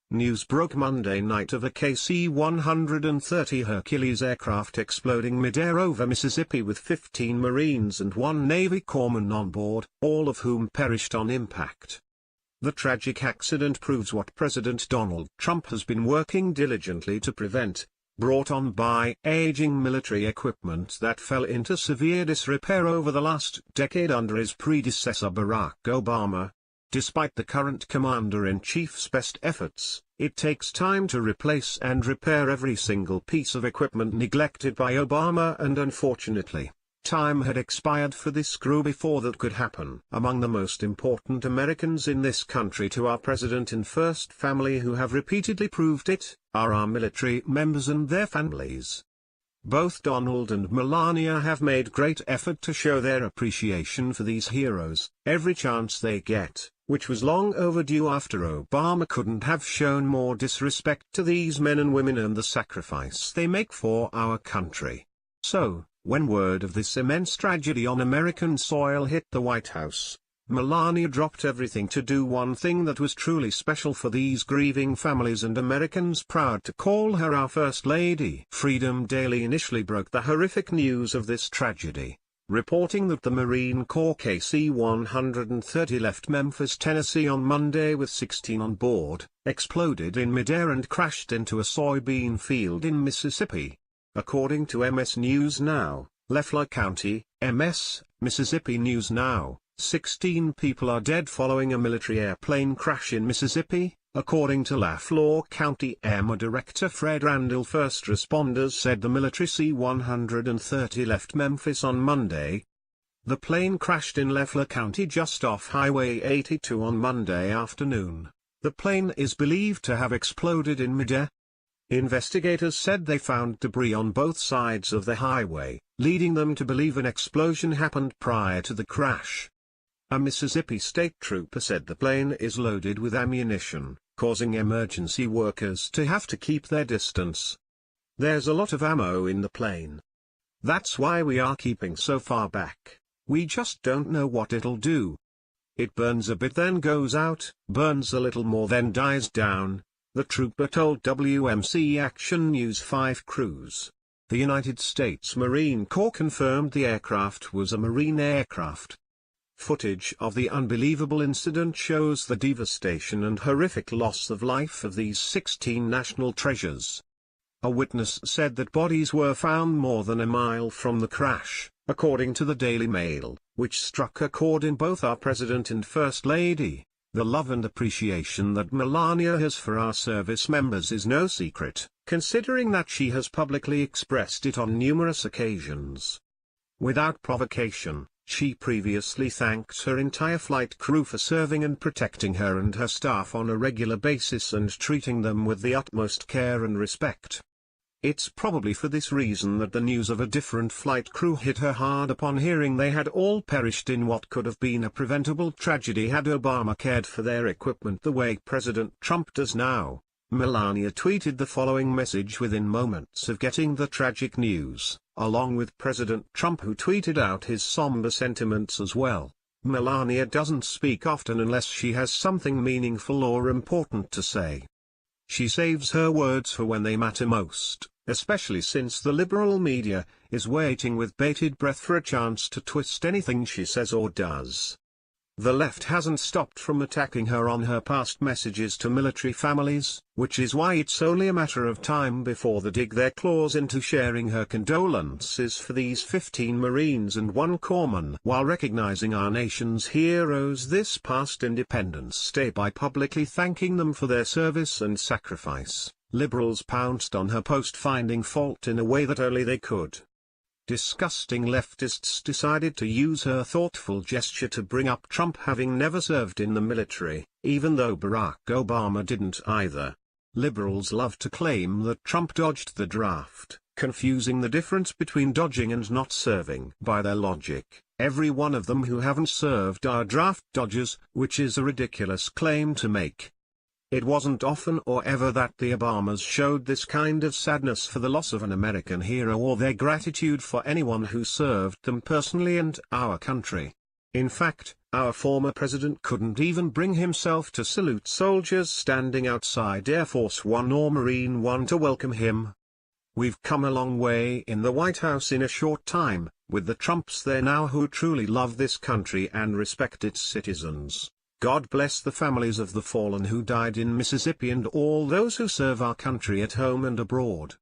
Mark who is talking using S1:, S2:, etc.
S1: News broke Monday night of a KC-130 Hercules aircraft exploding mid-air over Mississippi with 15 Marines and 1 Navy corpsman on board, all of whom perished on impact. The tragic accident proves what President Donald Trump has been working diligently to prevent, brought on by aging military equipment that fell into severe disrepair over the last decade under his predecessor Barack Obama. Despite the current Commander-in-Chief's best efforts, it takes time to replace and repair every single piece of equipment neglected by Obama, and unfortunately, time had expired for this crew before that could happen. Among the most important Americans in this country to our president and first family who have repeatedly proved it, are our military members and their families. Both Donald and Melania have made great effort to show their appreciation for these heroes, every chance they get, which was long overdue after Obama couldn't have shown more disrespect to these men and women and the sacrifice they make for our country. So, when word of this immense tragedy on American soil hit the White House, Melania dropped everything to do one thing that was truly special for these grieving families and Americans proud to call her our First Lady. Freedom Daily initially broke the horrific news of this tragedy, reporting that the Marine Corps KC-130 left Memphis, Tennessee on Monday with 16 on board, exploded in midair and crashed into a soybean field in Mississippi. According to MS News Now, Leflore County, MS, Mississippi News Now, 16 people are dead following a military airplane crash in Mississippi, according to Leflore County EMA Director Fred Randall. First responders said the military C-130 left Memphis on Monday. The plane crashed in Leflore County just off Highway 82 on Monday afternoon. The plane is believed to have exploded in midair. Investigators said they found debris on both sides of the highway, leading them to believe an explosion happened prior to the crash. A Mississippi state trooper said the plane is loaded with ammunition, causing emergency workers to have to keep their distance. There's a lot of ammo in the plane. That's why we are keeping so far back. We just don't know what it'll do. It burns a bit then goes out, burns a little more then dies down, the trooper told WMC Action News 5 Crews. The United States Marine Corps confirmed the aircraft was a Marine aircraft. Footage of the unbelievable incident shows the devastation and horrific loss of life of these 16 national treasures. A witness said that bodies were found more than a mile from the crash, according to the Daily Mail, which struck a chord in both our President and First Lady. The love and appreciation that Melania has for our service members is no secret, considering that she has publicly expressed it on numerous occasions. Without provocation, she previously thanked her entire flight crew for serving and protecting her and her staff on a regular basis and treating them with the utmost care and respect. It's probably for this reason that the news of a different flight crew hit her hard upon hearing they had all perished in what could have been a preventable tragedy had Obama cared for their equipment the way President Trump does now. Melania tweeted the following message within moments of getting the tragic news, along with President Trump, who tweeted out his somber sentiments as well. Melania doesn't speak often unless she has something meaningful or important to say. She saves her words for when they matter most, especially since the liberal media is waiting with bated breath for a chance to twist anything she says or does. The left hasn't stopped from attacking her on her past messages to military families, which is why it's only a matter of time before they dig their claws into sharing her condolences for these 15 Marines and 1 corpsman, while recognizing our nation's heroes this past Independence Day by publicly thanking them for their service and sacrifice. Liberals pounced on her post, finding fault in a way that only they could. Disgusting leftists decided to use her thoughtful gesture to bring up Trump having never served in the military, even though Barack Obama didn't either. Liberals love to claim that Trump dodged the draft, confusing the difference between dodging and not serving. By their logic, every one of them who haven't served are draft dodgers, which is a ridiculous claim to make. It wasn't often or ever that the Obamas showed this kind of sadness for the loss of an American hero or their gratitude for anyone who served them personally and our country. In fact, our former president couldn't even bring himself to salute soldiers standing outside Air Force One or Marine One to welcome him. We've come a long way in the White House in a short time, with the Trumps there now who truly love this country and respect its citizens. God bless the families of the fallen who died in Mississippi and all those who serve our country at home and abroad.